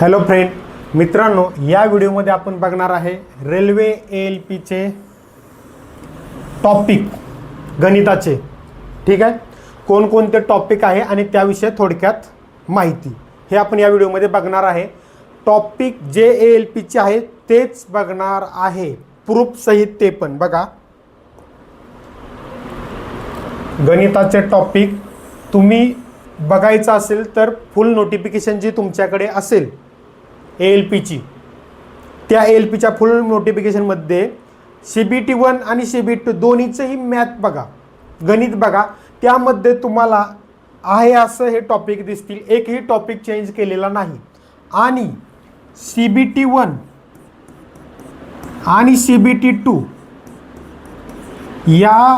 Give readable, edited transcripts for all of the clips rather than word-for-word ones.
Hello friend, मित्रांनो, या व्हिडिओमध्ये आपण बघणार आहे रेल्वे ALPचे टॉपिक गणिताचे. ठीक आहे, कोणकोणते टॉपिक आहे आणि त्याविषयी थोडक्यात माहिती हे आपण या व्हिडिओमध्ये बघणार आहे. टॉपिक जे ALPचे आहे तेच बघणार आहे, प्रूफ सहित. ते पण बघा, गणिताचे टॉपिक तुम्ही बघायचं असेल तर फुल नोटिफिकेशन जी तुमच्याकडे असेल ALPची, त्या ALPच्या फुल नोटिफिकेशनमध्ये CBT1 आणि CBT2 दोन्हीचंही मॅथ बघा, गणित बघा. त्यामध्ये तुम्हाला आहे असं हे टॉपिक दिसतील, एकही टॉपिक चेंज केलेला नाही. आणि CBT1 आणि CBT2 या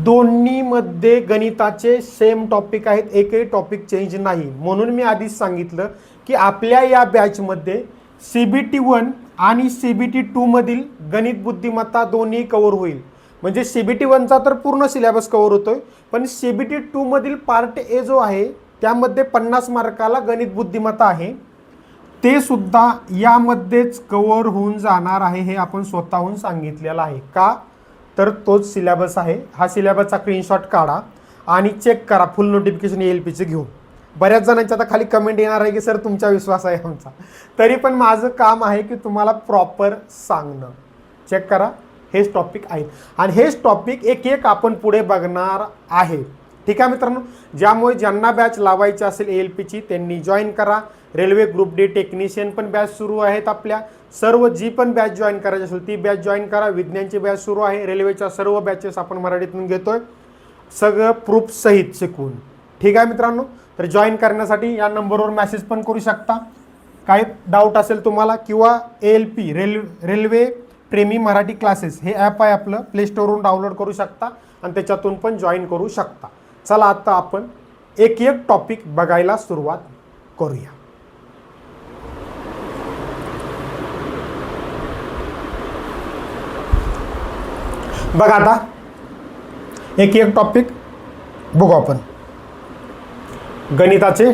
दोन्हीमध्ये गणिताचे सेम टॉपिक आहेत, एकही टॉपिक चेंज नाही. म्हणून मी आधीच सांगितलं की आपल्या या बॅचमध्ये CBT1 आणि CBT2 मधील गणित बुद्धिमत्ता दोन्ही कव्हर होईल. म्हणजे CBT1चा तर पूर्ण सिलेबस कव्हर होतोय, पण CBT2 मधील पार्ट ए जो आहे त्यामध्ये 50 मार्काला गणित बुद्धिमत्ता आहे, ते सुद्धा यामध्येच कव्हर होऊन जाणार आहे. हे आपण स्वतःहून सांगितलेलं आहे. का तर तोच सिलेबस आहे. हा सिलेबसचा स्क्रीनशॉट काढा आणि चेक करा फुल नोटिफिकेशन ALPचे घेऊन. बऱ्याच जणांच्या आता खाली कमेंट येणार आहे की सर तुमचा विश्वास आहे आमचा, तरी पण माझं काम आहे की तुम्हाला प्रॉपर सांगणं. चेक करा, हेच टॉपिक आहेत आणि हेच टॉपिक एक एक आपण पुढे बघणार आहे. ठीक आहे मित्रांनो, ज्यामुळे ज्यांना बॅच लावायची असेल ALPची त्यांनी जॉईन करा. रेल्वे ग्रुप डी टेक्निशियन पण बॅच सुरू आहेत आपल्या. सर्व जी पण बॅच जॉईन करायची असेल ती बॅच जॉईन करा. विज्ञानची बॅच सुरू आहे. रेल्वेच्या सर्व बॅचेस आपण मराठीतून घेतोय, सगळं प्रूफ सहित शिकवून. ठीक आहे मित्रांनो, तर जॉईन करण्यासाठी या नंबरवर मेसेज पण करू शकता. काय डाऊट असेल तुम्हाला, किंवा ALP रेल्वे प्रेमी मराठी क्लासेस हे ॲप आहे आपलं, प्ले स्टोरवरून डाउनलोड करू शकता आणि त्याच्यातून पण जॉईन करू शकता. चला आता आपण एक एक टॉपिक बघायला सुरुवात करूया. बघा आता एक एक टॉपिक बघू आपण, गणिताचे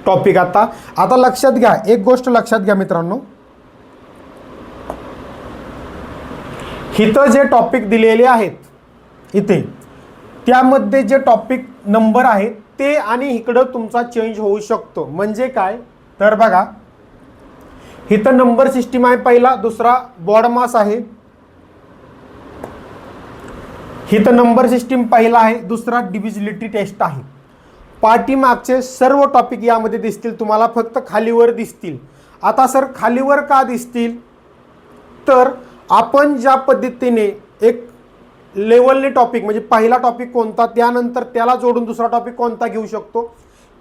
टॉपिक. आता लक्षात घ्या, एक गोष्ट लक्षात घ्या मित्रांनो, इथं जे टॉपिक दिलेले आहेत इथे, त्यामध्ये जे टॉपिक नंबर आहे ते आणि इकडं तुमचा चेंज होऊ शकतो. म्हणजे काय तर बघा, इथं नंबर सिस्टीम आहे पहिला, दुसरा बॉड मास आहे. इथं नंबर सिस्टीम पहिला आहे, दुसरा डिव्हिजिबिलिटी टेस्ट आहे. पाठीमागचे सर्व टॉपिक यामध्ये दिसतील तुम्हाला, फक्त खालीवर दिसतील. आता सर खालीवर का दिसतील, तर आपण ज्या पद्धतीने एक लेवलने टॉपिक, म्हणजे पहिला टॉपिक कोणता, त्यानंतर त्याला जोडून दुसरा टॉपिक कोणता घेऊ शकतो,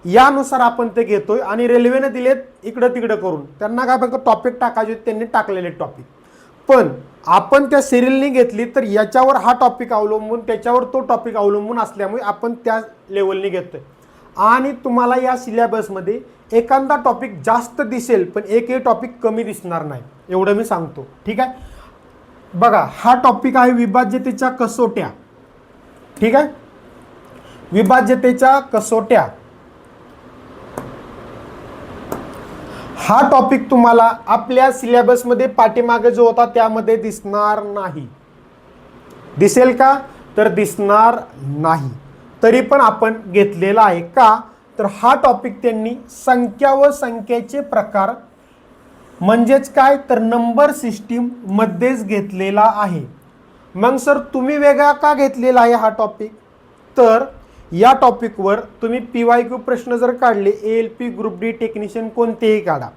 यानुसार आपण ते घेतोय. आणि रेल्वेने दिलेत इकडं तिकडं करून, त्यांना काय फक्त टॉपिक टाकायचे, त्यांनी टाकलेले टॉपिक. पण आपण त्या सिरियलनी घेतली तर याच्यावर हा टॉपिक अवलंबून, त्याच्यावर तो टॉपिक अवलंबून असल्यामुळे आपण त्या लेवलने घेतोय. आणि तुम्हाला या सिलेबसमध्ये एखादा टॉपिक जास्त दिसेल पण एकही टॉपिक कमी दिसणार नाही, एवढं मी सांगतो. ठीक आहे, बघा हा टॉपिक आहे विभाज्यतेच्या कसोट्या. ठीक आहे, विभाज्यतेच्या कसोट्या हा टॉपिक तुम्हाला आपल्या सिलेबसमध्ये पाठीमागे जो होता त्यामध्ये दिसणार नाही. दिसेल का, तर दिसणार नाही. तरी पण आपण घेतलेला आहे. का तर हा टॉपिक त्यांनी संख्या व संख्येचे प्रकार, म्हणजेच काय तर नंबर सिस्टीम मध्येच घेतलेला आहे. मग सर तुम्ही वेगळा का घेतलेला आहे हा टॉपिक, तर या टॉपिकवर तुम्ही PYQ प्रश्न जर काढले, ALP ग्रुप डी टेक्निशियन कोणतेही काढा,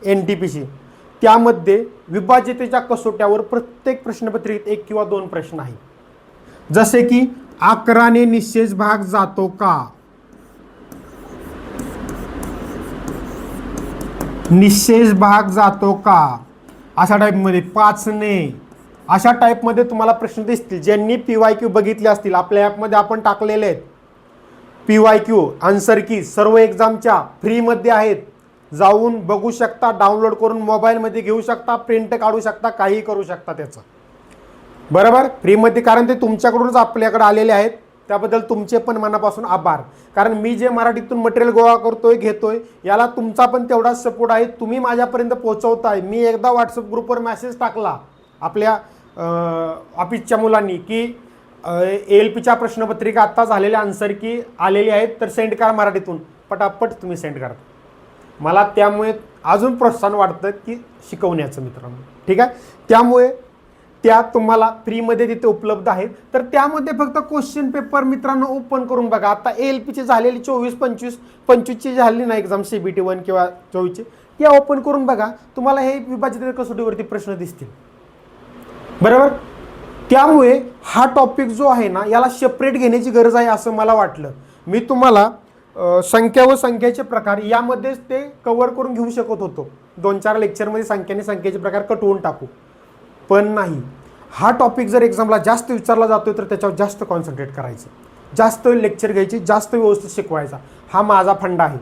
NTPC, त्यामध्ये विभाज्यतेच्या कसोट्यावर प्रत्येक प्रश्नपत्रिकेत 1 किंवा 2 प्रश्न आहे. जसे की 11ने निशेष भाग जातो का, निशेष भाग जातो का, अशा टाईपमध्ये 5ने, अशा टाईपमध्ये तुम्हाला प्रश्न दिसतील. ज्यांनी PYQ बघितले असतील, आपल्या ॲपमध्ये आपण टाकलेले आहेत PYQ आन्सर की, सर्व एक्झामच्या फ्रीमध्ये आहेत. जाऊन बघू शकता, डाउनलोड करून मोबाईलमध्ये घेऊ शकता, प्रिंट काढू शकता, काही करू शकता त्याचं, बरोबर, फ्रीमध्ये. कारण ते तुमच्याकडूनच आपल्याकडे आलेले आहेत. त्याबद्दल तुमचे पण मनापासून आभार. कारण मी जे मराठीतून मटेरियल गोळा करतोय घेतोय याला तुमचा पण तेवढाच सपोर्ट आहे. तुम्ही माझ्यापर्यंत पोहोचवताय. मी एकदा व्हॉट्सअप ग्रुपवर मेसेज टाकला आपल्या ऑफिसच्या मुलांनी की ALPच्या प्रश्नपत्रिका आत्ता झालेल्या आन्सर की आलेली आहेत तर सेंड करा मराठीतून. पटापट तुम्ही सेंड करा. मला त्यामुळे अजून प्रोत्साहन वाटतं की शिकवण्याचं मित्रांनो. ठीक आहे. त्यामुळे त्या तुम्हाला फ्रीमध्ये तिथे उपलब्ध आहेत. तर त्यामध्ये फक्त क्वेश्चन पेपर मित्रांनो ओपन करून बघा. आता ALPची झालेली 24-25ची झाली ना एक्झाम CBT 1 किंवा 24ची त्या ओपन करून बघा. तुम्हाला हे विभाजित कसोटीवरती प्रश्न दिसतील. बरोबर. त्यामुळे हा टॉपिक जो आहे ना याला सेपरेट घेण्याची गरज आहे असं मला वाटलं. मी तुम्हाला संख्या व संख्याचे प्रकार यामध्येच ते कव्हर करून घेऊ शकत होतो. 2-4 लेक्चरमध्ये संख्येचे प्रकार कटवून टाकू. पण नाही. हा टॉपिक जर एक्झामला जास्त विचारला जातोय तर त्याच्यावर जास्त कॉन्सन्ट्रेट करायचं, जास्त लेक्चर घ्यायची, जास्त व्यवस्थित शिकवायचा. हा माझा फंडा आहे.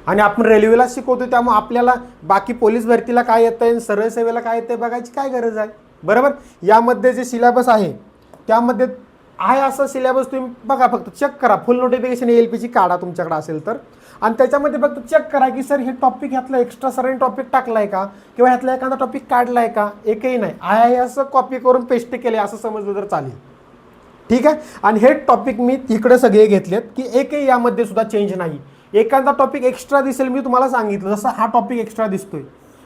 आणि आपण रेल्वेला शिकवतो त्यामुळे आपल्याला बाकी पोलीस भरतीला काय येतंय, सरळ सेवेला काय येतंय बघायची काय गरज आहे. बरोबर. यामध्ये जे सिलेबस आहे त्यामध्ये आहे असं सिलेबस तुम्ही बघा, फक्त चेक करा. फुल नोटिफिकेशन ALPची काढा तुमच्याकडे असेल तर, आणि त्याच्यामध्ये फक्त चेक करा की सर हे टॉपिक ह्यातला एक्स्ट्रा सरांनी टॉपिक टाकलाय का किंवा ह्यातला एखादा टॉपिक काढलाय का. एकही नाही. आहे असं कॉपी करून पेस्ट केले असं समजलं तर चालेल. ठीक आहे. आणि हे टॉपिक मी तिकडे सगळे घेतलेत की एकही यामध्ये सुद्धा चेंज नाही. एखादा टॉपिक एक्स्ट्रा दिसेल मी तुम्हाला सांगितलं, जसं हा टॉपिक एक्स्ट्रा दिसतोय,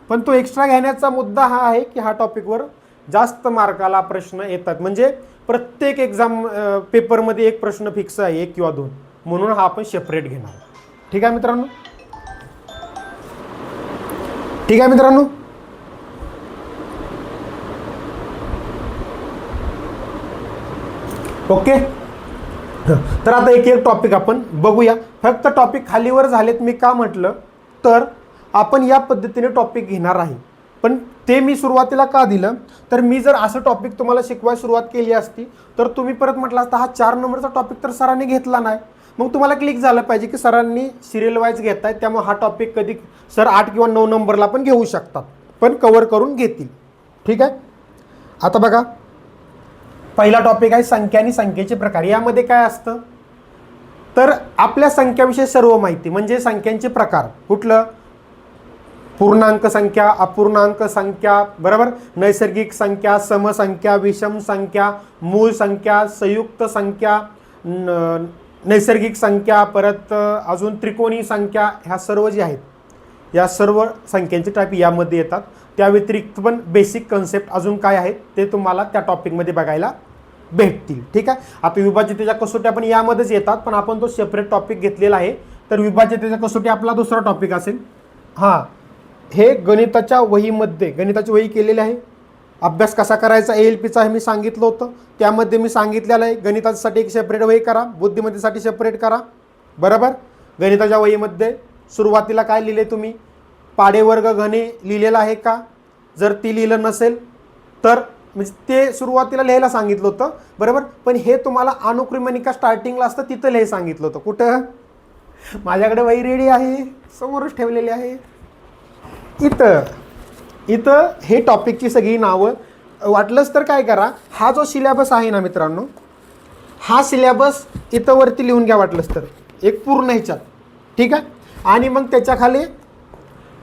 पण तो एक्स्ट्रा घेण्याचा मुद्दा हा आहे की हा टॉपिकवर जास्त मार्काला प्रश्न येतात. म्हणजे प्रत्येक एक्झाम पेपरमध्ये एक प्रश्न फिक्स आहे, 1 किंवा 2, म्हणून हा आपण सेपरेट घेणार. ठीक आहे मित्रांनो. ठीक आहे मित्रांनो. ओके. तर आता एक एक टॉपिक आपण बघूया. फक्त टॉपिक खालीवर झालेत. मी का म्हटलं तर आपण या पद्धतीने टॉपिक घेणार आहे. पण ते मी सुरुवातीला का दिलं तर मी जर असं टॉपिक तुम्हाला शिकवायला सुरुवात केली असती तर तुम्ही परत म्हटलं असता हा 4 नंबरचा टॉपिक तर सरांनी घेतला नाही. मग तुम्हाला क्लिक झालं पाहिजे की सरांनी सिरियल वाईज घेतायत त्यामुळे हा टॉपिक कधी सर 8 किंवा 9 नंबरला पण घेऊ शकतात, पण कव्हर करून घेतील. ठीक आहे. आता बघा, पहिला टॉपिक आहे संख्या आणि संख्येचे प्रकार. यामध्ये काय असतं तर आपल्या संख्याविषयी सर्व माहिती, म्हणजे संख्यांचे प्रकार. कुठलं? पूर्णांक संख्या, अपूर्णांक संख्या, बरोबर, नैसर्गिक संख्या, समसंख्या, विषम संख्या, मूळ संख्या, संयुक्त संख्या, नैसर्गिक संख्या, परत अजून त्रिकोणी संख्या. ह्या सर्व जे आहेत या सर्व संख्यांचे टाईप यामध्ये येतात. त्या व्यतिरिक्त पण बेसिक कन्सेप्ट अजून काय आहेत ते तुम्हाला त्या टॉपिकमध्ये बघायला भेटतील. ठीक आहे. आता विभाज्यतेच्या कसोट्या पण यामध्येच येतात, पण आपण तो सेपरेट टॉपिक घेतलेला आहे. तर विभाज्यतेच्या कसोटी आपला दुसरा टॉपिक असेल. हां, हे गणिताच्या वहीमध्ये, गणिताची वही केलेली आहे. अभ्यास कसा करायचा ALPचा हे मी सांगितलं होतं. त्यामध्ये मी सांगितलेलं आहे गणितासाठी एक सेपरेट वही करा, बुद्धिमत्तेसाठी सेपरेट करा. बरोबर. गणिताच्या वहीमध्ये सुरुवातीला काय लिहिले तुम्ही? पाडेवर्ग घने लिहिलेलं आहे का? जर ती लिहिलं नसेल तर म्हणजे ते सुरुवातीला लिहायला सांगितलं होतं. बरोबर. पण हे तुम्हाला अनुक्रमणिका स्टार्टिंगला असतं तिथं लिहायला सांगितलं होतं. कुठं? माझ्याकडे वही रेडी आहे, समोरच ठेवलेली आहे. इथं हे टॉपिकची सगळी नावं. वाटलंच तर काय करा, हा जो सिलेबस आहे ना मित्रांनो, हा सिलेबस इथं वरती लिहून घ्या वाटलंच तर, एक पूर्ण ह्याच्यात. ठीक आहे. आणि मग त्याच्या खाली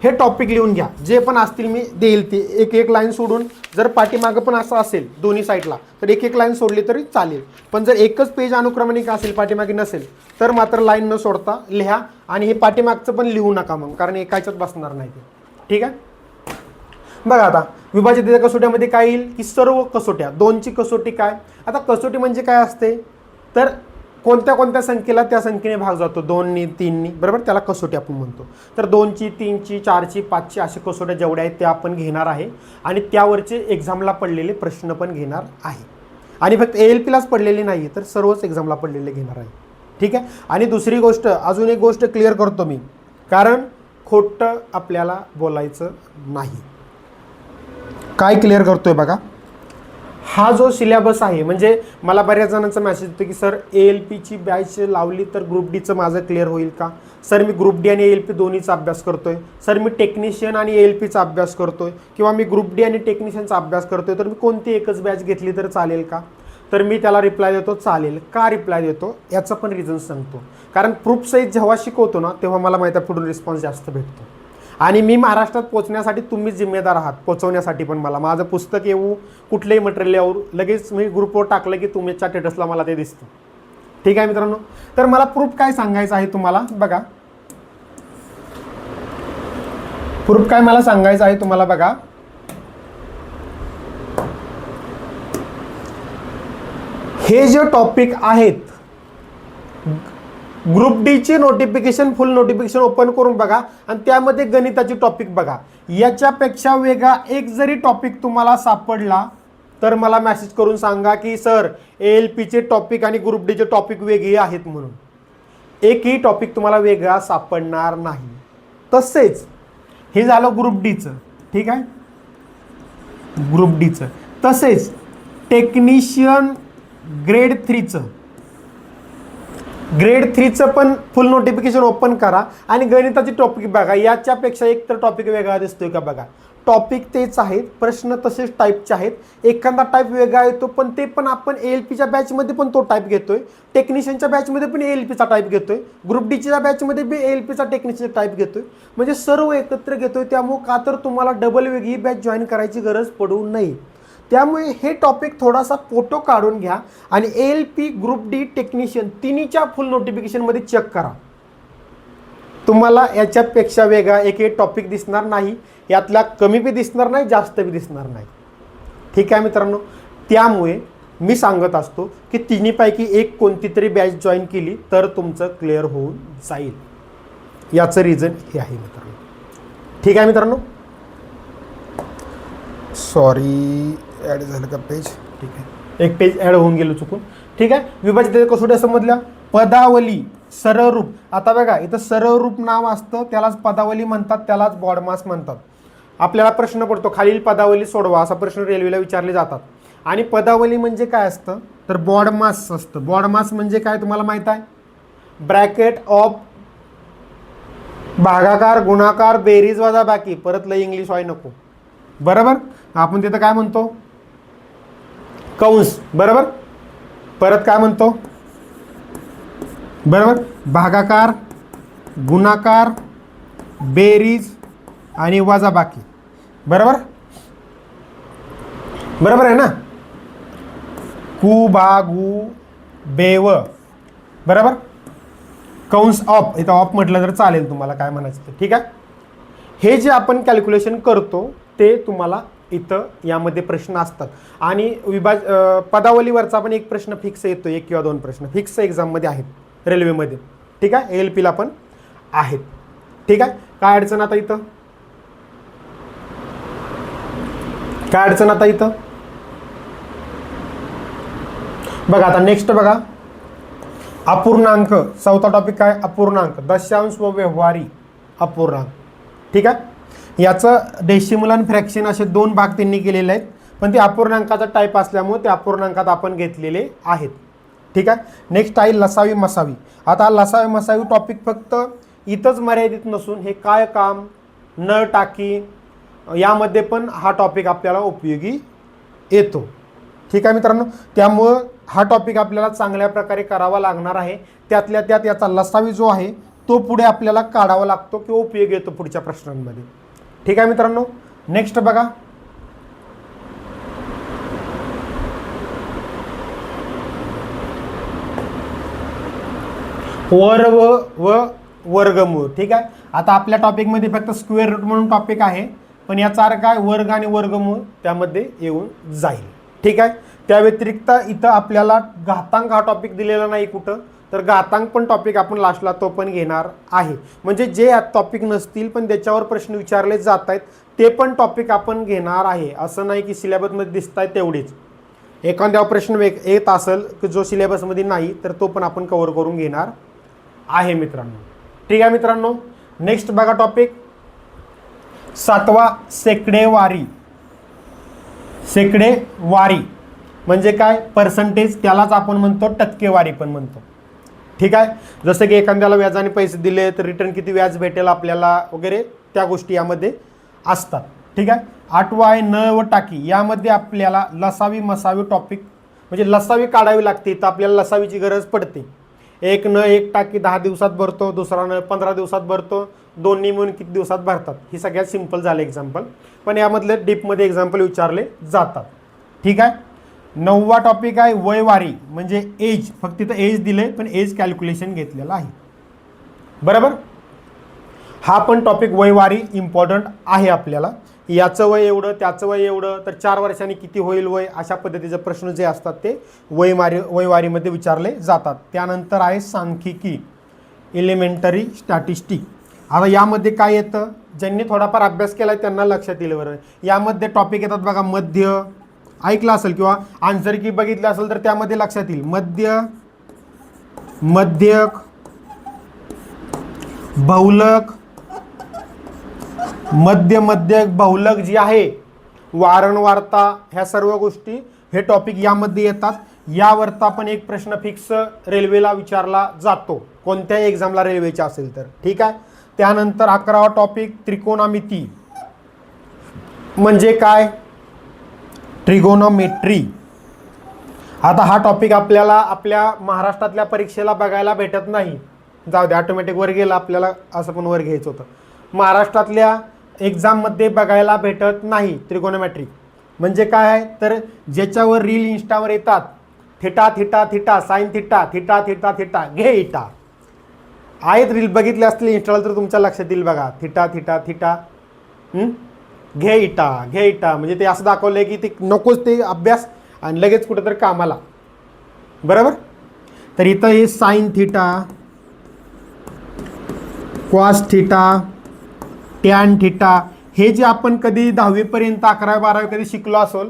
हे टॉपिक लिहून घ्या, जे पण असतील मी देईल ते एक एक लाईन सोडून. जर पाठीमागं पण असं असेल दोन्ही साईडला तर एक एक लाईन सोडली तरी चालेल. पण जर एकच पेज अनुक्रमणिका असेल पाठीमागे नसेल तर मात्र लाईन न सोडता लिहा. आणि हे पाठीमागचं पण लिहू नका मग, कारण एकाच्यात बसणार नाही ते. ठीक आहे. बघा आता विभाज्यतेच्या कसोट्यामध्ये काय येईल की सर्व कसोट्या. 2ची कसोटी काय? आता कसोटी म्हणजे काय असते तर कोणत्या कोणत्या संख्येला त्या संख्येने भाग जातो, 2नी 3नी, बरोबर, त्याला कसोटी आपण म्हणतो. तर 2ची 3ची 4ची 5ची अशा कसोट्या जेवढ्या आहेत त्या आपण घेणार आहे. आणि त्यावरचे एक्झामला पडलेले प्रश्न पण घेणार आहे. आणि फक्त ALPलाच पडलेले नाही तर सर्वच एक्झामला पडलेले घेणार आहे. ठीक आहे. आणि दुसरी गोष्ट, अजून एक गोष्ट क्लिअर करतो मी, कारण खोटं आपल्याला बोलायचं नाही. काय क्लिअर करतोय बघा, हा जो सिलेबस आहे, म्हणजे मला बऱ्याच जणांचा मेसेज येतो की सर ALPची बॅच लावली तर ग्रुप डीचं माझं क्लिअर होईल का? सर मी ग्रुप डी आणि ALP दोन्हीचा अभ्यास करतोय. सर मी टेक्निशियन आणि ALPचा अभ्यास करतोय, किंवा मी ग्रुप डी आणि टेक्निशियनचा अभ्यास करतोय, तर मी कोणती एकच बॅच घेतली तर चालेल का? तर मी त्याला रिप्लाय देतो चालेल. का रिप्लाय देतो याचं पण रिझन सांगतो. कारण प्रूफ सहित जेव्हा शिकवतो ना तेव्हा मला माहिती आहे पुढून रिस्पॉन्स जास्त भेटतो. आणि मी महाराष्ट्रात पोहोचण्यासाठी तुम्ही जिम्मेदार आहात, पोहोचवण्यासाठी पण मला. माझं पुस्तक येऊ, कुठलंही मटेरियल येऊ, लगेच मी ग्रुपवर टाकलं की तुमच्या स्टेटसला मला ते दिसतं. ठीक आहे मित्रांनो. तर मला प्रूफ काय सांगायचं आहे तुम्हाला बघा. प्रूफ काय मला सांगायचं आहे तुम्हाला बघा. हे जे टॉपिक आहेत ग्रुप डी चे नोटिफिकेशन, फुल नोटिफिकेशन ओपन करून बघा आणि त्यामध्ये गणिताची टॉपिक बघा. याच्यापेक्षा वेगळा एक जरी टॉपिक तुम्हाला सापडला तर मला मेसेज करून सांगा की सर ALPचे टॉपिक आणि ग्रुप डीचे टॉपिक वेगळे आहेत म्हणून. एकही टॉपिक तुम्हाला वेगळा सापडणार नाही. तसेच हे झालं ग्रुप डीचं. ठीक आहे, ग्रुप डीचं. तसेच टेक्निशियन ग्रेड 3चं पण फुल नोटिफिकेशन ओपन करा आणि गणिताचे टॉपिक बघा. याच्यापेक्षा एक तर टॉपिक वेगळा दिसतोय का बघा. टॉपिक तेच आहेत, प्रश्न तसेच टाईपचे आहेत. एखादा टाईप वेगळा येतो पण ते पण आपण ALPच्या बॅचमध्ये पण तो टाईप घेतोय, टेक्निशियनच्या बॅचमध्ये पण ALPचा टाईप घेतोय, ग्रुप डीच्या बॅचमध्ये बी ALPचा टेक्निशियन टाईप घेतोय. म्हणजे सर्व एकत्र घेतोय. त्यामुळे का तर तुम्हाला डबल वेगळी बॅच जॉईन करायची गरज पडू नये. त्यामुळे हे टॉपिक थोडासा फोटो काढून घ्या आणि ALP, ग्रुप डी, टेक्निशियन तिन्हीच्या फुल नोटिफिकेशनमध्ये चेक करा. तुम्हाला याच्यापेक्षा वेगळा एक टॉपिक दिसणार नाही. यातला कमी बी दिसणार नाही, जास्त बी दिसणार नाही. ठीक आहे मित्रांनो. त्यामुळे मी सांगत असतो की तिन्हीपैकी एक कोणती तरी बॅच जॉईन केली तर तुमचं क्लिअर होऊन जाईल. याचं रिझन हे आहे मित्रांनो. ठीक आहे मित्रांनो. सॉरी, ॲड झालं का पेज. ठीक आहे, एक पेज ॲड होऊन गेलं चुकून. ठीक आहे. विभाजित कसोट्या समजल्या. पदावली, सरळ रूप. आता बघा इथं सरळ रूप नाव असतं, त्यालाच पदावली म्हणतात, त्यालाच बॉडमास म्हणतात. आपल्याला प्रश्न पडतो खालील पदावली सोडवा असा प्रश्न रेल्वेला विचारले जातात. आणि पदावली म्हणजे काय असतं तर बॉडमास असतं. बॉडमास म्हणजे काय तुम्हाला माहित आहे. ब्रॅकेट ऑफ भागाकार, गुणाकार, बेरीज, वजाबाकी. परत लय इंग्लिश व्हाय नको. बरोबर. आपण तिथं काय म्हणतो कंस. बरोबर. परत काय म्हणतो बरोबर भागाकार, गुणाकार, बेरीज आणि वजाबाकी. बरोबर. बरोबर आहे ना. कु बा गु बेव. बरोबर. कंस ऑफ, इथं ऑफ म्हटलं तर चालेल तुम्हाला काय म्हणायचं ते. ठीक आहे. हे जे आपण कॅल्क्युलेशन करतो ते तुम्हाला इथं यामध्ये प्रश्न असतात. आणि पदावलीवरचा पण एक प्रश्न फिक्स येतो, एक किंवा दोन प्रश्न फिक्स एक्झाममध्ये आहेत रेल्वेमध्ये. ठीक आहे. ALPला पण आहेत. ठीक आहे. काय अडचण आता इथं, काय अडचण आता इथं बघा. आता नेक्स्ट बघा अपूर्णांक. चौथा टॉपिक काय अपूर्णांक, दशांश व व्यवहारी अपूर्णांक. ठीक आहे. याचं डेसिमल आणि फ्रॅक्शन असे दोन भाग त्यांनी केलेले आहेत. पण ते अपूर्णांकाचा टाईप असल्यामुळे ते अपूर्णांकात आपण घेतलेले आहेत. ठीक आहे. नेक्स्ट आहे लसावी मसावी. आता लसावी मसावी टॉपिक फक्त इथंच मर्यादित नसून हे काय काम, नळ टाकी यामध्ये पण हा टॉपिक आपल्याला उपयोगी येतो. ठीक आहे मित्रांनो. त्यामुळं हा टॉपिक आपल्याला चांगल्या प्रकारे करावा लागणार आहे. त्यातल्या त्यात याचा लसावी जो आहे तो पुढे आपल्याला काढावा लागतो किंवा उपयोग येतो पुढच्या प्रश्नांमध्ये. ठीक आहे मित्रांनो. नेक्स्ट बघा वर्ग व वर्गमूळ. ठीक आहे. आता आपल्या टॉपिकमध्ये फक्त स्क्वेअर रूट म्हणून टॉपिक आहे, पण याचा अर्थ काय वर्ग आणि वर्गमूळ त्यामध्ये येऊन जाईल. ठीक आहे. त्या व्यतिरिक्त इथं आपल्याला घातांक हा टॉपिक दिलेला नाही कुठं, तर घातांक पण टॉपिक आपण लास्टला तो पण घेणार आहे. म्हणजे जे टॉपिक नसतील पण त्याच्यावर प्रश्न विचारले जात आहेत ते पण टॉपिक आपण घेणार आहे. असं नाही की सिलेबसमध्ये दिसत आहेत तेवढीच. एखाद्या प्रश्न येत असेल की जो सिलेबसमध्ये नाही तर तो पण आपण कव्हर करून घेणार आहे मित्रांनो. ठीक आहे मित्रांनो. नेक्स्ट बघा टॉपिक 7वा शेकडेवारी. शेकडेवारी म्हणजे काय पर्सेंटेज, त्यालाच आपण म्हणतो टक्केवारी पण म्हणतो. ठीक आहे. जसं की एखाद्याला व्याजाने पैसे दिले तर रिटर्न किती व्याज भेटेल आपल्याला वगैरे त्या गोष्टी यामध्ये असतात. ठीक आहे. 8वा आहे नळ व टाकी. यामध्ये आपल्याला लसावी मसावी टॉपिक म्हणजे लसावी काढावी लागते, तर आपल्याला लसावीची गरज पडते. एक न एक टाकी 10 दिवसात भरतो, दुसरा न 15 दिवसात भरतो, दोन्ही मिळून किती दिवसात भरतात. ही सगळ्यात सिंपल झालं एक्झाम्पल, पण यामधले डीपमध्ये एक्झाम्पल विचारले जातात. ठीक आहे. 9वा टॉपिक आहे वयवारी म्हणजे एज. फक्त तिथं एज दिले पण एज कॅल्क्युलेशन घेतलेलं आहे. बरोबर. हा पण टॉपिक वयवारी इम्पॉर्टंट आहे आपल्याला. याचं वय एवढं, त्याचं वय एवढं, तर 4 वर्षांनी किती होईल वय, अशा पद्धतीचे प्रश्न जे असतात ते वयवारीमध्ये विचारले जातात. त्यानंतर आहे सांख्यिकी, एलिमेंटरी स्टॅटिस्टिक. आता यामध्ये काय येतं, ज्यांनी थोडाफार अभ्यास केला त्यांना लक्षात येईल. बरं, यामध्ये टॉपिक येतात बघा, मध्य ऐकलं असेल किंवा आन्सर की बघितलं असेल तर त्यामध्ये लक्षात येईल. मध्य, मध्यक, बहुलक, मध्य, मध्यक, बहुलक जी आहे, वारंवारता, ह्या सर्व गोष्टी हे टॉपिक यामध्ये येतात. यावरता पण एक प्रश्न फिक्स रेल्वेला विचारला जातो, कोणत्याही एक्झामला रेल्वेच्या असेल तर. ठीक आहे. त्यानंतर 11वा टॉपिक त्रिकोणमिती म्हणजे काय, ट्रिगोनोमेट्री. आता हा टॉपिक आपल्याला आपल्या महाराष्ट्रातल्या परीक्षेला बघायला भेटत नाही. जाऊ दे, ऑटोमॅटिक वर गेला, आपल्याला असं पण वर घ्यायचं होतं. महाराष्ट्रातल्या एक्झाममध्ये बघायला भेटत नाही. त्रिकोनोमेट्री म्हणजे काय आहे, तर ज्याच्यावर रील इंस्टावर येतात, theta theta theta sine theta theta theta theta घे इटा आहेत, रील बघितले असतील इंस्टाला तर तुमच्या लक्षात येईल बघा. थिटा थिटा थिटा घे इटा, घे इटा, म्हणजे ते असं दाखवलंय की ते नकोच ते अभ्यास आणि लगेच कुठेतरी कामाला. बरोबर. तर इथं हे sine theta, cos theta, tan theta, हे जे आपण कधी 10वीपर्यंत 11-12 कधी शिकलो असेल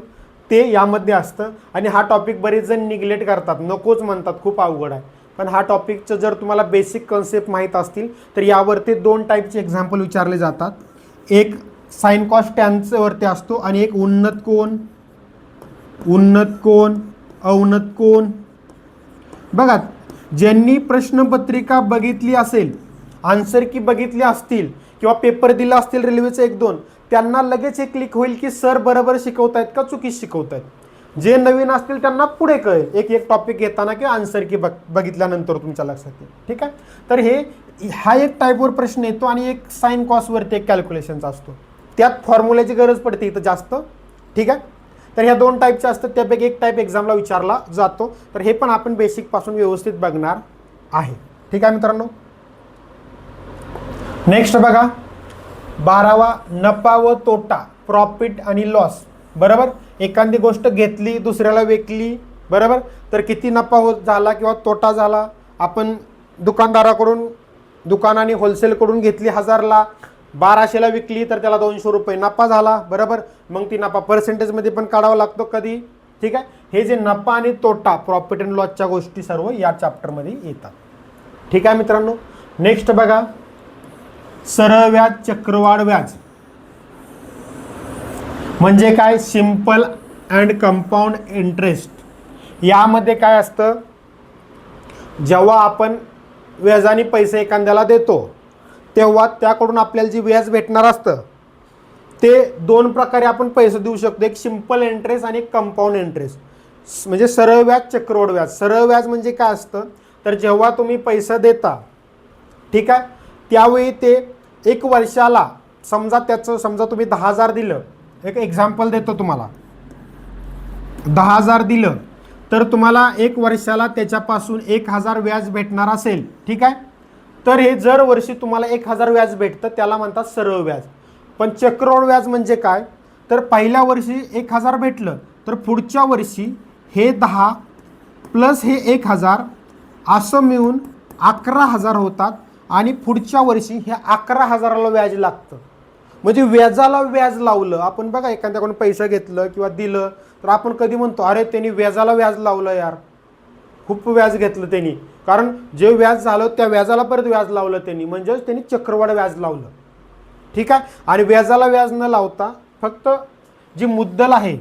ते यामध्ये असतं. आणि हा टॉपिक बरेच जण निग्लेक्ट करतात, नकोच म्हणतात, खूप अवघड आहे. पण हा टॉपिकचं जर तुम्हाला बेसिक कन्सेप्ट माहीत असतील तर यावरती 2 टाईपचे एक्झाम्पल विचारले जातात. एक साइन कॉस टॅनचं वरती असतो आणि एक उन्नत कोन, उन्नत कोन, अवनत कोन. बघा, ज्यांनी प्रश्नपत्रिका बघितली असेल, आन्सर की बघितली असतील किंवा पेपर दिला असतील रेल्वेचं 1-2, त्यांना लगेच एक क्लिक होईल की सर बरोबर शिकवतायत का चुकीच शिकवतायत. जे नवीन असतील त्यांना पुढे कळेल, एक एक टॉपिक घेताना किंवा आन्सर की बघितल्यानंतर तुमच्या लक्षात येईल. ठीक आहे. तर हा एक टाईपवर प्रश्न येतो आणि एक साइन कॉसवरती एक कॅल्क्युलेशनचा असतो. त्यात फॉर्म्युल्याची गरज पडते इथं जास्त. ठीक आहे. तर ह्या 2 टाईपच्या असतात, त्यापैकी एक टाईप एक्झामला विचारला जातो. तर हे पण आपण बेसिकपासून व्यवस्थित बघणार आहे. ठीक आहे मित्रांनो. नेक्स्ट बघा, 12वा नफा व तोटा, प्रॉफिट आणि लॉस. बरोबर. एखादी गोष्ट घेतली दुसऱ्याला विकली, बरोबर, तर किती नफा झाला किंवा तोटा झाला. आपण दुकानदाराकडून, दुकानाने होलसेलकडून घेतली 1000ला, 1200ला विकली तर त्याला 200 रुपये नफा झाला. बरोबर. मग ती नफा पर्सेंटेजमध्ये पण काढावा लागतो कधी. ठीक आहे. हे जे नफा आणि तोटा, प्रॉफिट अँड लॉसच्या गोष्टी सर्व या चॅप्टरमध्ये येतात. ठीक आहे मित्रांनो. नेक्स्ट बघा, सरळ व्याज, चक्रवाढ व्याज म्हणजे काय, सिंपल अँड कंपाऊंड इंटरेस्ट. यामध्ये काय असतं, जेव्हा आपण व्याजाने पैसे एखाद्याला देतो तेव्हा त्याकडून आपल्याला जी व्याज भेटणार असतं ते 2 प्रकारे आपण पैसे देऊ शकतो. एक सिंपल इंटरेस्ट आणि एक कंपाऊंड इंटरेस्ट. म्हणजे सरळ व्याज, चक्रवाढ व्याज. सरळ व्याज म्हणजे काय असतं, तर जेव्हा तुम्ही पैसा देता, ठीक आहे, त्यावेळी ते 1 वर्षाला, समजा तुम्ही 10,000 दिलं, एक एक्झाम्पल देतो तुम्हाला, 10,000 दिलं तर तुम्हाला 1 वर्षाला त्याच्यापासून 1,000 व्याज भेटणार असेल. ठीक आहे. तर हे जर वर्षी तुम्हाला 1,000 व्याज भेटतं त्याला म्हणतात सरळ व्याज. पण चक्रवाढ व्याज म्हणजे काय, तर पहिल्या वर्षी 1,000 भेटलं तर पुढच्या वर्षी हे 10 प्लस हे 1,000 असं मिळून 11,000 होतात आणि पुढच्या वर्षी हे 11,000ला व्याज लागतं. म्हणजे व्याजाला व्याज लावलं. आपण बघा एखाद्याकडून पैसे घेतलं किंवा दिलं तर आपण कधी म्हणतो अरे त्यांनी व्याजाला व्याज लावलं यार, खूप व्याज घेतलं त्यांनी, कारण जे व्याज झालं त्या व्याजाला परत व्याज लावलं त्यांनी, म्हणजेच त्यांनी चक्रवाढ व्याज लावलं. ठीक आहे. आणि व्याजाला व्याज न लावता फक्त जी मुद्दल आहे,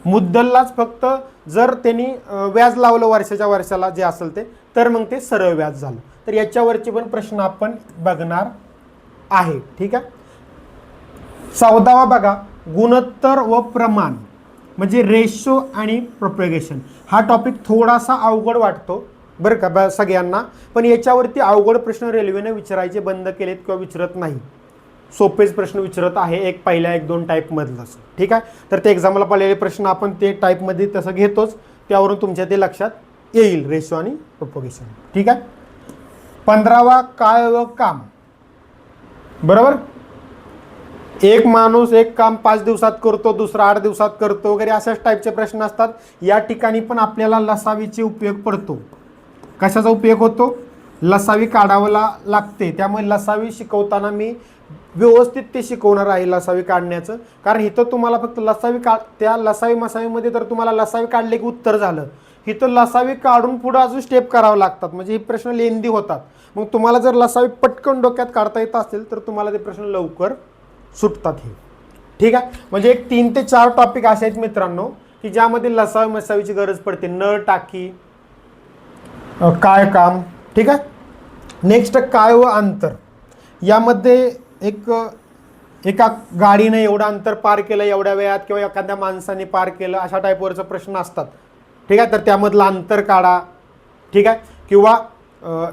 मुद्दललाच फक्त जर त्यांनी व्याज लावलं वर्षाच्या वर्षाला जे असेल ते, तर मग ते सरळ व्याज झालं. तर याच्यावरचे पण प्रश्न आपण बघणार आहे. ठीक आहे. 14वा बघा, गुणोत्तर व प्रमाण. म्हणजे रेशो आणि प्रोपेगेशन. हा टॉपिक थोडासा अवघड वाटतो बरं का सगळ्यांना, पण याच्यावरती अवघड प्रश्न रेल्वेने विचारायचे बंद केलेत किंवा विचारत नाही. सोपेच प्रश्न विचारत आहे, एक पहिल्या 1-2 टाईपमधलंच. ठीक आहे, तर ते एक्झामला पडलेले प्रश्न आपण ते टाईपमध्ये तसं घेतोच, त्यावरून तुमच्या ते लक्षात येईल रेशो आणि प्रोपोगेशन. ठीक आहे. 15वा काय व काम. बरोबर, एक माणूस एक काम 5 दिवसात करतो, दुसरा 8 दिवसात करतो वगैरे अशाच टाईपचे प्रश्न असतात. या ठिकाणी पण आपल्याला लसावीचे उपयोग पडतो. कशाचा उपयोग होतो? लसावी काढावं लागते. त्यामुळे लसावी शिकवताना मी व्यवस्थित ते शिकवणार आहे लसावी काढण्याचं. कारण इथं तुम्हाला फक्त लसावी त्या लसावी मसावीमध्ये तर तुम्हाला लसावी काढले की उत्तर झालं. इथं लसावी काढून पुढं अजून स्टेप करावं लागतात, म्हणजे हे प्रश्न लेंदी होतात. मग तुम्हाला जर लसावी पटकन डोक्यात काढता येत असेल तर तुम्हाला ते प्रश्न लवकर सुटतात हे. ठीक आहे, म्हणजे एक 3 ते 4 टॉपिक असे आहेत मित्रांनो की ज्यामध्ये लसावी मसावीची गरज पडते. नळ, टाकी, काय काम. ठीक आहे. नेक्स्ट काय व अंतर. यामध्ये एका गाडीने एवढं अंतर पार केलं एवढ्या वेळात किंवा एखाद्या माणसाने पार केलं अशा टाईपवरचं प्रश्न असतात. ठीक आहे, तर त्यामधलं अंतर काढा. ठीक आहे, किंवा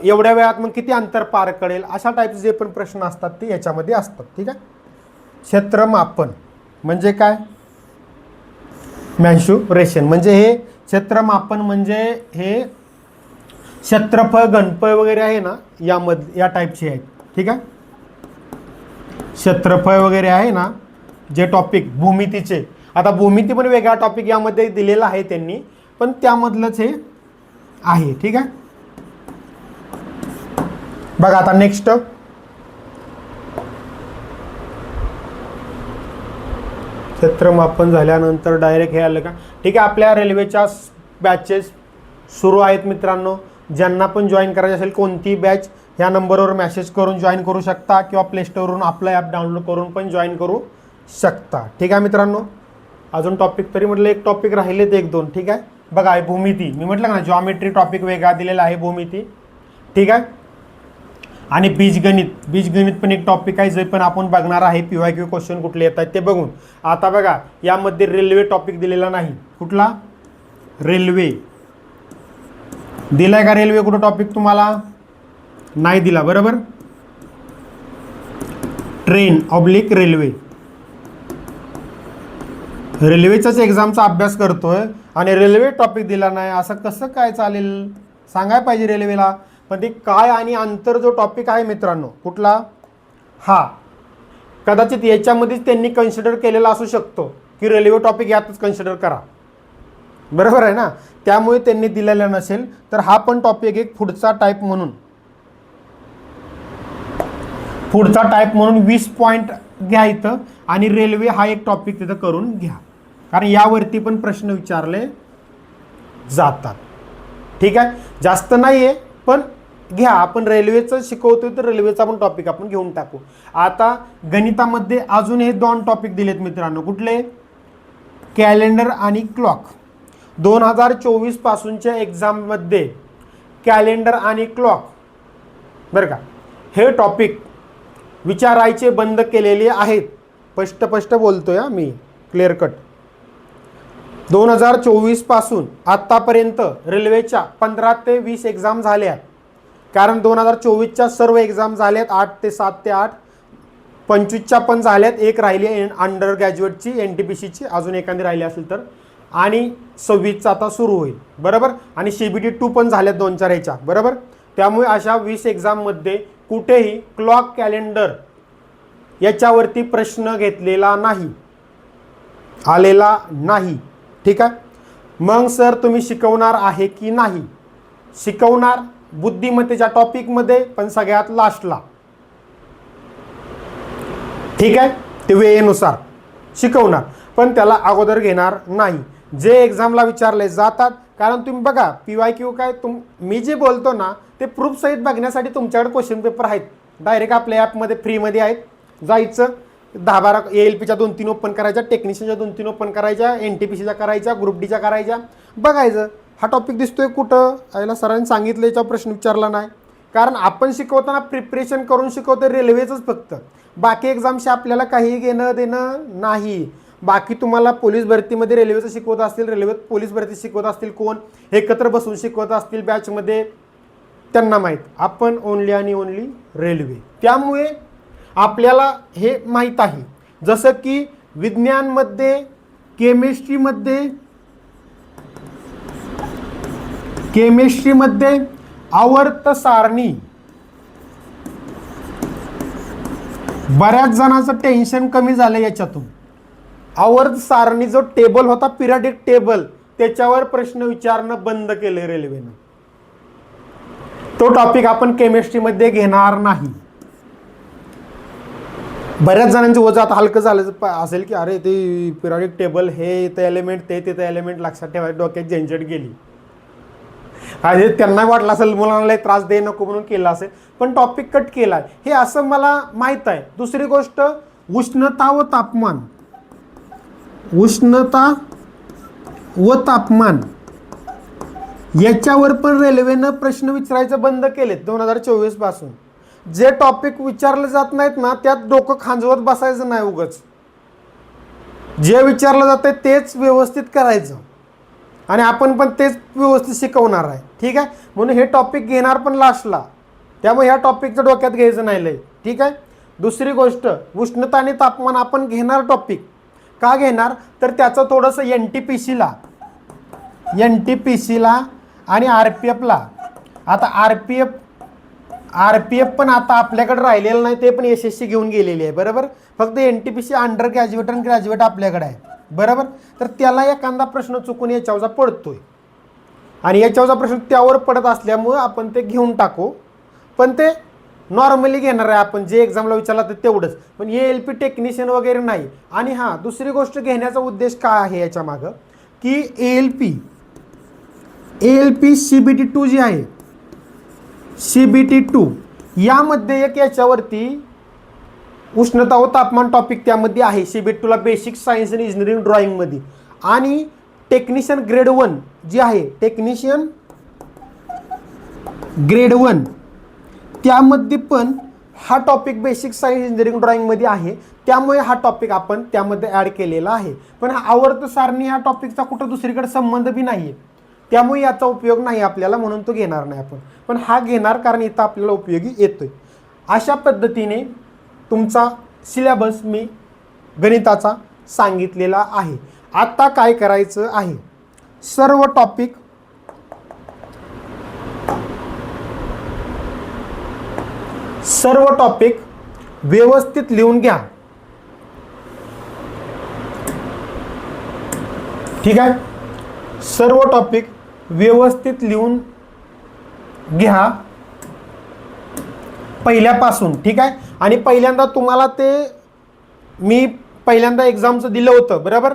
एवढ्या वेळात मग किती अंतर पार करेल अशा टाईपचे जे पण प्रश्न असतात ते याच्यामध्ये असतात. ठीक आहे. क्षेत्रमापन म्हणजे काय? मॅन्युरेशन म्हणजे हे क्षेत्रमापन म्हणजे हे क्षेत्रफळ, घनफळ वगैरे आहे ना या टाईपचे आहेत. ठीक आहे, क्षेत्रफळ वगैरे आहे ना जे टॉपिक भूमितीचे. आता भूमिती पण वेगळा टॉपिक यामध्ये दिलेला आहे त्यांनी, पण त्यामधलंच हे आहे. ठीक आहे, बघा आता नेक्स्ट क्षेत्रमापन झाल्यानंतर डायरेक्ट हे आलं का. ठीक आहे, आपल्या रेल्वेच्या बॅचेस सुरू आहेत मित्रांनो. ज्यांना पण जॉईन करायचे असेल कोणती बॅच ह्या नंबरवर मेसेज करून जॉईन करू शकता किंवा प्ले स्टोरवरून आपलं ॲप डाउनलोड करून पण जॉईन करू शकता. ठीक आहे मित्रांनो, अजून टॉपिक तरी म्हटलं एक टॉपिक राहिलेत 1-2. ठीक आहे, बघा आहे भूमिती. मी म्हटलं ना जॉमेट्री टॉपिक वेगळा दिलेला आहे भूमिती. ठीक आहे, आणि बीजगणित पण एक टॉपिक आहे जे पण आपण बघणार आहे. PYQ क्वेश्चन कुठले येत आहेत ते बघून. आता बघा यामध्ये रेल्वे टॉपिक दिलेला नाही. कुठला? रेल्वे दिलाय का? रेल्वे कुठं टॉपिक तुम्हाला नाही दिला. बरोबर, ट्रेन ऑब्लिक रेल्वे. रेल्वेचाच एक्झामचा अभ्यास करतोय आणि रेल्वे टॉपिक दिला नाही, असं कसं काय चालेल? सांगायला पाहिजे रेल्वेला. पण ते काय आणि अंतर जो टॉपिक आहे मित्रांनो कुठला, हा कदाचित याच्यामध्येच त्यांनी कन्सिडर केलेला असू शकतो की रेल्वे टॉपिक यातच कन्सिडर करा. बरोबर आहे ना, त्यामुळे त्यांनी दिलेला नसेल. तर हा पण टॉपिक एक पुढचा टाईप म्हणून 20 पॉईंट घ्या इथं, आणि रेल्वे हा एक टॉपिक तिथं करून घ्या, कारण यावरती पण प्रश्न विचारले जातात. ठीक आहे, जास्त नाही आहे पण घ्या. आपण रेल्वेचं शिकवतोय तर रेल्वेचा पण टॉपिक आपण घेऊन टाकू. आता गणितामध्ये अजून हे 2 टॉपिक दिलेत मित्रांनो. कुठले? कॅलेंडर आणि क्लॉक. 2024 पासूनच्या एक्झाममध्ये कॅलेंडर आणि क्लॉक बरं का हे टॉपिक विचारायचे बंद केलेले आहेत. स्पष्ट बोलतोय मी, क्लिअर कट. 2024 पासून आत्तापर्यंत रेल्वेच्या 15 ते 20 एक्झाम झाल्या. कारण 2024च्या सर्व एक्झाम झाल्यात 8 ते 7 ते 8. 25च्या पण झाल्यात, एक राहिली अंडर ग्रॅज्युएटची NTPCची, अजून एखादी राहिली असेल तर. आणि 26चा आता सुरू होईल. बरोबर, आणि CBT 2 पण झाल्यात 2-4 ह्याच्या. बरोबर, त्यामुळे अशा 20 एक्झाममध्ये कुठेही क्लॉक, कॅलेंडर याच्यावरती प्रश्न घेतलेला नाही, आलेला नाही. ठीक आहे, मग सर तुम्ही शिकवणार आहे की नाही? शिकवणार बुद्धिमत्तेच्या टॉपिकमध्ये, पण सगळ्यात लास्टला. ठीक आहे, ते वेळेनुसार शिकवणार, पण त्याला अगोदर घेणार नाही. जे एक्झामला विचारले जातात, कारण तुम्ही बघा PYQ काय मी जे बोलतो ना ते प्रूफ सहित बघण्यासाठी तुमच्याकडे क्वेश्चन पेपर आहेत. डायरेक्ट आपल्या ॲपमध्ये फ्रीमध्ये आहेत. जायचं 10-12 ALPच्या 2-3 ओपन करायच्या, टेक्निशियनच्या 2-3 ओपन करायच्या, NTPCच्या करायच्या, ग्रुप Dच्या करायच्या, बघायचं हा टॉपिक दिसतोय कुठं. याला सरांनी सांगितलं, याच्यावर प्रश्न विचारला नाही. कारण आपण शिकवताना प्रिपरेशन करून शिकवतो रेल्वेचंच फक्त. बाकी एक्झामशी आपल्याला काही घेणं देणं नाही. बाकी तुम्हाला पोलीस भरतीमध्ये रेल्वेचं शिकवत असतील, रेल्वेत पोलीस भरती शिकवत असतील, कोण एकत्र बसून शिकवत असतील बॅचमध्ये, त्यांना माहीत. आपण ओनली आणि ओनली रेल्वे. त्यामुळे आपल्याला हे माहीत आहे. जसं की विज्ञानमध्ये, केमिस्ट्रीमध्ये आवर्त सारणी, बऱ्याच जणांचं टेन्शन कमी झालं याच्यातून. आवर्त सारणी जो टेबल होता, पिरियडिक टेबल, त्याच्यावर प्रश्न विचारणं बंद केलं रेल्वेनं. तो टॉपिक आपण केमिस्ट्रीमध्ये घेणार नाही. बऱ्याच जणांचं वजन आता हलकं झालं असेल की अरे ते पिरियडिक टेबल, हे इथं एलिमेंट, ते तिथं एलिमेंट लक्षात ठेवायला डोक्यात झंझट गेली. अरे त्यांना वाटलं असेल मुलांना त्रास दे नको म्हणून केला असेल, पण टॉपिक कट केला हे असं मला माहीत आहे. दुसरी गोष्ट, उष्णता व तापमान याच्यावर पण रेल्वेनं प्रश्न विचारायचं बंद केलेत 2024 पासून. जे टॉपिक विचारले जात नाहीत ना, त्यात डोकं खांजवत बसायचं नाही उगाच. जे विचारलं जातं तेच व्यवस्थित करायचं आणि आपण पण तेच व्यवस्थित शिकवणार आहे. ठीक आहे, म्हणून हे टॉपिक घेणार पण लास्टला. त्यामुळे ह्या टॉपिकचं डोक्यात घ्यायचं नाही लय. ठीक आहे. दुसरी गोष्ट, उष्णता आणि तापमान आपण घेणार टॉपिक. का घेणार तर त्याचं थोडंसं एन टी पी सीला आणि आर पी एफला. आता आर पी एफ पण आता आपल्याकडे राहिलेलं नाही, ते पण SSC घेऊन गेलेली आहे. बरोबर, फक्त NTPC अंडर ग्रॅज्युएट आणि ग्रॅज्युएट आपल्याकडे आहे. बरोबर, तर त्याला एखादा प्रश्न चुकून याच्यावरचा पडतोय आणि याच्यावरचा प्रश्न त्यावर पडत असल्यामुळं आपण ते घेऊन टाकू. पण ते नॉर्मली घेणार आहे आपण, जे एक्झामला विचारलं तर तेवढंच. पण ALP टेक्निशियन वगैरे नाही. आणि हां, दुसरी गोष्ट घेण्याचा उद्देश काय आहे याच्या मागं, की ALP CBT 2 जी आहे, CBT 2 यामध्ये एक याच्यावरती उष्णता व तापमान टॉपिक त्यामध्ये आहे. CBT 2ला बेसिक सायन्स आणि इंजिनिअरिंग ड्रॉइंगमध्ये. आणि टेक्निशियन ग्रेड 1 जी आहे, टेक्निशियन ग्रेड 1 त्यामध्ये पण हा टॉपिक बेसिक सायन्स इंजिनिअरिंग ड्रॉइंगमध्ये आहे. त्यामुळे हा टॉपिक आपण त्यामध्ये ॲड केलेला आहे. पण हा आवर्त सारणी ह्या टॉपिकचा कुठं दुसरीकडे संबंध बी नाही आहे, त्यामुळे याचा उपयोग नाही आपल्याला, म्हणून तो घेणार नाही आपण. पण हा घेणार कारण इथं आपल्याला उपयोगी येतोय. अशा पद्धतीने तुमचा सिलेबस मी गणिताचा सांगितलेला आहे. आता काय करायचं आहे, सर्व टॉपिक व्यवस्थित लिहून घ्या. ठीक आहे, सर्व टॉपिक व्यवस्थित लिहून घ्या पहिल्यापासून. ठीक आहे, आणि पहिल्यांदा तुम्हाला ते मी पहिल्यांदा एक्झामचं दिलं होतं बरोबर,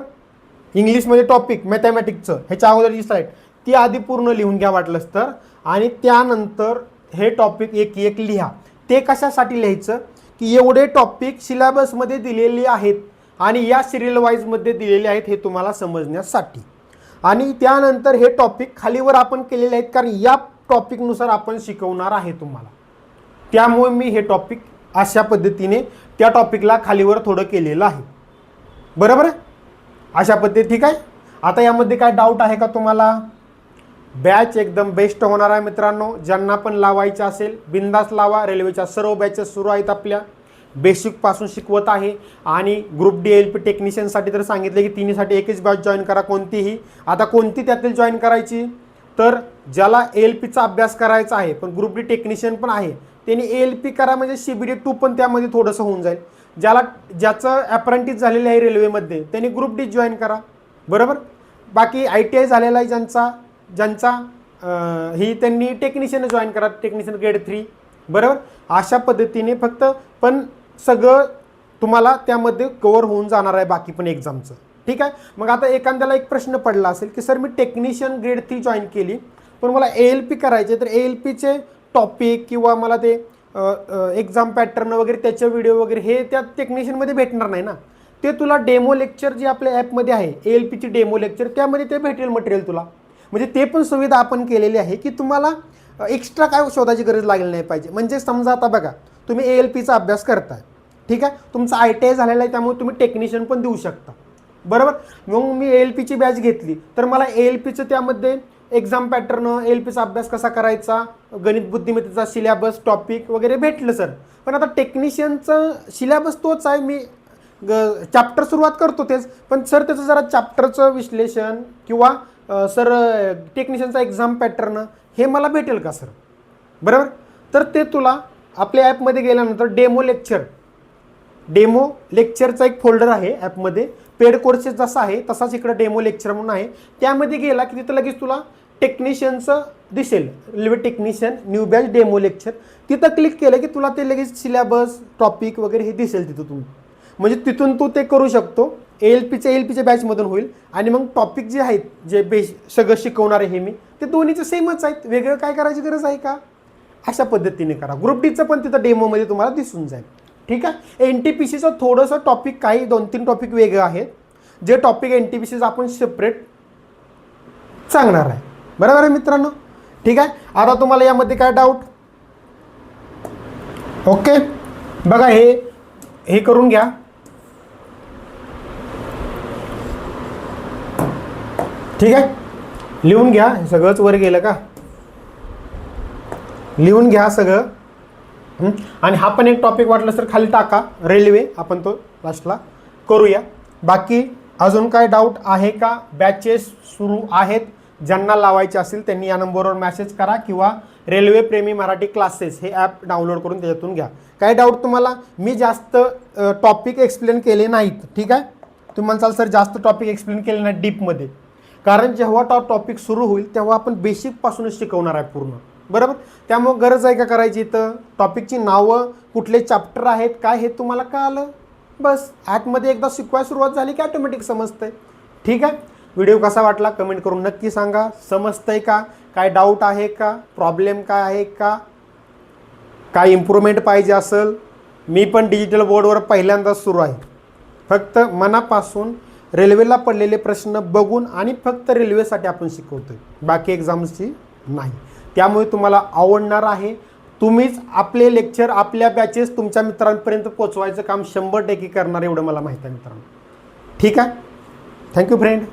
इंग्लिशमध्ये टॉपिक मॅथमॅटिक्सचं, ह्याच्या अगोदरची स्लाईड ती आधी पूर्ण लिहून घ्या वाटलंच तर. आणि त्यानंतर हे टॉपिक एक एक लिहा. ते कशासाठी लिहायचं, की एवढे टॉपिक सिलेबसमध्ये दिलेले आहेत आणि या सिरियल वाईजमध्ये दिलेले आहेत हे तुम्हाला समजण्यासाठी. आणि त्यानंतर हे टॉपिक खालीवर आपण केलेले आहेत कारण या टॉपिकनुसार आपण शिकवणार आहे तुम्हाला. त्यामुळे मी हे टॉपिक अशा पद्धतीने त्या टॉपिकला खालीवर थोडं केलेलं आहे. बरोबर आहे, अशा पद्धती. ठीक आहे, आता यामध्ये काय डाऊट आहे का तुम्हाला? बॅच एकदम बेस्ट होणार आहे मित्रांनो. ज्यांना पण लावायचं असेल बिंदास लावा. रेल्वेच्या सर्व बॅचेस सुरू आहेत आपल्या, बेसिकपासून शिकवत आहे. आणि ग्रुप डी ALP टेक्निशियनसाठी तर सांगितलं की तिन्हीसाठी एकच बॅच जॉईन करा कोणतीही. आता कोणती त्यातील जॉईन करायची, तर ज्याला ALPचा अभ्यास करायचा आहे पण ग्रुप डी टेक्निशियन पण आहे त्यांनी ALP करा, म्हणजे CBT 2 पण त्यामध्ये थोडंसं होऊन जाईल. ज्याचं अप्रेंटिस झालेलं आहे रेल्वेमध्ये त्यांनी ग्रुप डी जॉईन करा. बरोबर, बाकी ITI झालेला आहे ज्यांचा ही त्यांनी टेक्निशियन जॉईन करा, टेक्निशियन ग्रेड 3. बरोबर, अशा पद्धतीने फक्त पण सगळं तुम्हाला त्यामध्ये कव्हर होऊन जाणार आहे बाकी पण एक्झामचं. ठीक आहे, मग आता एखाद्याला एक प्रश्न पडला असेल की सर मी टेक्निशियन ग्रेड 3 जॉईन केली पण मला ALP करायचे, तर ALPचे टॉपिक किंवा मला ते एक्झाम पॅटर्न वगैरे त्याचे व्हिडिओ वगैरे हे त्या टेक्निशियनमध्ये भेटणार नाही ना. ते तुला डेमो लेक्चर जे आपल्या ॲपमध्ये आहे ALPची डेमो लेक्चर, त्यामध्ये ते भेटेल मटेरियल तुला. म्हणजे ते पण सुविधा आपण केलेली आहे की तुम्हाला एक्स्ट्रा काय शोधायची गरज लागली नाही पाहिजे. म्हणजे समजा आता बघा तुम्ही ALPचा अभ्यास करताय, ठीक आहे, तुमचा ITI झालेला आहे त्यामुळे तुम्ही टेक्निशियन पण देऊ शकता. बरोबर. मग मी ALPची बॅच घेतली तर मला ALPचं त्यामध्ये एक्झाम पॅटर्न, ALPचा अभ्यास कसा करायचा, गणित बुद्धिमत्तेचा सिलेबस, टॉपिक वगैरे भेटलं सर. पण आता टेक्निशियनचं सिलेबस तोच आहे, मी चॅप्टर सुरुवात करतो तेच, पण सर त्याचं जरा चॅप्टरचं विश्लेषण किंवा सर टेक्निशियनचा एक्झाम पॅटर्न हे मला भेटेल का सर? बरोबर. तर ते तुला आपल्या ॲपमध्ये गेल्यानंतर डेमो लेक्चरचा एक फोल्डर आहे ॲपमध्ये. पेड कोर्सेस जसा आहे तसाच इकडं डेमो लेक्चर म्हणून आहे. त्यामध्ये गेला की तिथं लगेच तुला टेक्निशियनचं दिसेल, railway technician new batch demo lecture. तिथं क्लिक केलं की तुला ते लगेच सिलेबस, टॉपिक वगैरे हे दिसेल तिथं तुम्ही. म्हणजे तिथून तू ते करू शकतो. ALPच्या बॅचमधून होईल. आणि मग टॉपिक जे आहेत, जे सगळं शिकवणार आहे हे मी, ते दोन्हीचं सेमच आहेत, वेगळं काय करायची गरज आहे का? अशा पद्धतीने करा. ग्रुप डीचं पण तिथं डेमोमध्ये तुम्हाला दिसून जाईल. ठीक आहे. NTPCचं थोडंसं टॉपिक, काही 2-3 टॉपिक वेगळं आहेत, जे टॉपिक NTPCचं आपण सेपरेट सांगणार आहे. बरोबर आहे मित्रांनो? ठीक आहे. आता तुम्हाला यामध्ये काय डाऊट? ओके, बघा हे करून घ्या. ठीक आहे, लिहून घ्या. सगळंच वर गेलं का? लिहून घ्या सगळं. आणि हा पण एक टॉपिक वाटलं सर खाली टाका, रेल्वे, आपण तो लास्टला करूया. बाकी अजून काय डाऊट आहे का? बॅचेस सुरू आहेत, ज्यांना लावायचे असेल त्यांनी या नंबरवर मेसेज करा किंवा रेल्वे प्रेमी मराठी क्लासेस हे ॲप डाउनलोड करून त्याच्यातून घ्या. काय डाऊट तुम्हाला? मी जास्त टॉपिक एक्सप्लेन केले नाहीत. ठीक आहे. तुम्ही म्हणसाल सर जास्त टॉपिक एक्सप्लेन केले नाही डीपमध्ये, कारण जेव्हा टॉपिक सुरू होईल तेव्हा आपण बेसिकपासूनच शिकवणार आहे पूर्ण. बरोबर. त्यामुळे गरज आहे का करायची? इथं टॉपिकची नावं, कुठले चॅप्टर आहेत, काय हे तुम्हाला कळालं बस. ॲपमध्ये एकदा शिकवायला सुरुवात झाली की ऑटोमॅटिक समजतंय. ठीक आहे. व्हिडिओ कसा वाटला कमेंट करून नक्की सांगा. समजतंय का? काय डाऊट आहे का? प्रॉब्लेम काय आहे का? काय इम्प्रूव्हमेंट पाहिजे असेल? मी पण डिजिटल बोर्डवर पहिल्यांदाच सुरू आहे. फक्त मनापासून रेल्वेला पडलेले प्रश्न बघून आणि फक्त रेल्वेसाठी आपण शिकवतोय, बाकी एक्झाम्सची नाही. त्यामुळे तुम्हाला आवडणार आहे. तुम्हीच आपले लेक्चर, आपल्या बॅचेस तुमच्या मित्रांपर्यंत पोचवायचं काम 100% करणार, एवढं मला माहीत आहे मित्रांनो. ठीक आहे. Thank you friend.